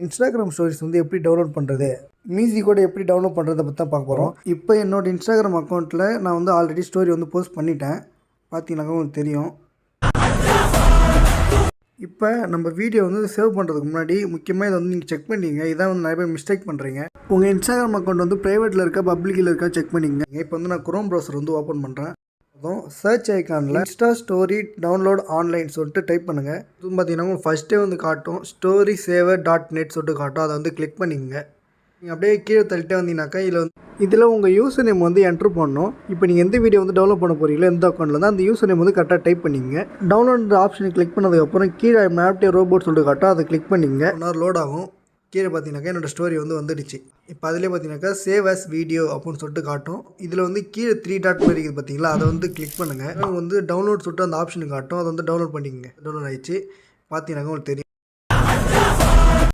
Instagram stories வந்து எப்படி download பண்ணுறது, மீசி கூட எப்படி டவுன்லோட் பண்ணுறதை பற்றி தான் பார்க்க போகிறோம். இப்போ என்னோடய இன்ஸ்டாகிராம் அக்கௌண்ட்டில் நான் வந்து ஆல்ரெடி ஸ்டோரி வந்து போஸ்ட் பண்ணிட்டேன். பார்த்தீங்கன்னாக்கா உங்களுக்கு தெரியும். இப்போ நம்ம வீடியோ வந்து சேவ் பண்ணுறதுக்கு முன்னாடி முக்கியமாக இதை வந்து நீங்கள் செக் பண்ணிங்க. இதான் வந்து நிறைய பேர் மிஸ்டேக் பண்ணுறீங்க. உங்கள் இன்ஸ்டாகிராம் அக்கௌண்ட் வந்து ப்ரைவேட்டில் இருக்கா பப்ளிக்கில் இருக்கா செக் பண்ணிங்க. இப்போ வந்து நான் குரோம் ப்ரௌசர் வந்து ஓப்பன் பண்ணுறேன். அதுவும் சர்ச் ஐக்கானில் இன்ஸ்டா ஸ்டோரி டவுன்லோட் ஆன்லைன் சொல்லிட்டு டைப் பண்ணுங்கள். இது பார்த்தீங்கன்னா உங்களுக்கு ஃபஸ்ட்டே வந்து காட்டும் ஸ்டோரி சேவர் .net சொல்லிட்டு காட்டும். அதை வந்து கிளிக் பண்ணிக்கங்க. நீங்கள் அப்படியே கீழே தள்ளிட்டே வந்தீங்கன்னாக்கா இதில் உங்கள் யூசர் நேம் வந்து என்ட்ரு பண்ணணும். இப்போ நீங்கள் எந்த வீடியோ வந்து டவுன்லோட் பண்ண போகிறீங்களோ எந்த அக்கௌண்ட்டில் தான் அந்த யூசர் நேம் வந்து கரெக்டாக டைப் பண்ணிங்க. டவுன்லோட் ஆப்ஷனை கிளிக் பண்ணதுக்கப்புறம் கீழே மேப்டே ரோபோட் சொல்லிட்டு காட்டும். அதை கிளிக் பண்ணிங்க. ஒன் லோட் ஆகும். கீழே பார்த்தீங்கன்னாக்கா என்னோடய ஸ்டோரி வந்து வந்துடுச்சு. இப்போ அதிலே பார்த்தீங்கன்னாக்கா சேவ் அஸ் வீடியோ அப்படின்னு சொல்லிட்டு காட்டும். இதில் வந்து கீழே 3 டாட் மாதிரி இருக்குது பார்த்தீங்களா, அதை வந்து கிளிக் பண்ணுங்கள். வந்து டவுன்லோட் சொல்லிட்டு அந்த ஆப்ஷனுக்கு காட்டும். அதை வந்து டவுன்லோட் பண்ணிக்கங்க. டவுன்லோட் ஆகிடுச்சு. பார்த்தீங்கன்னாக்கா உங்களுக்கு தெரியும்.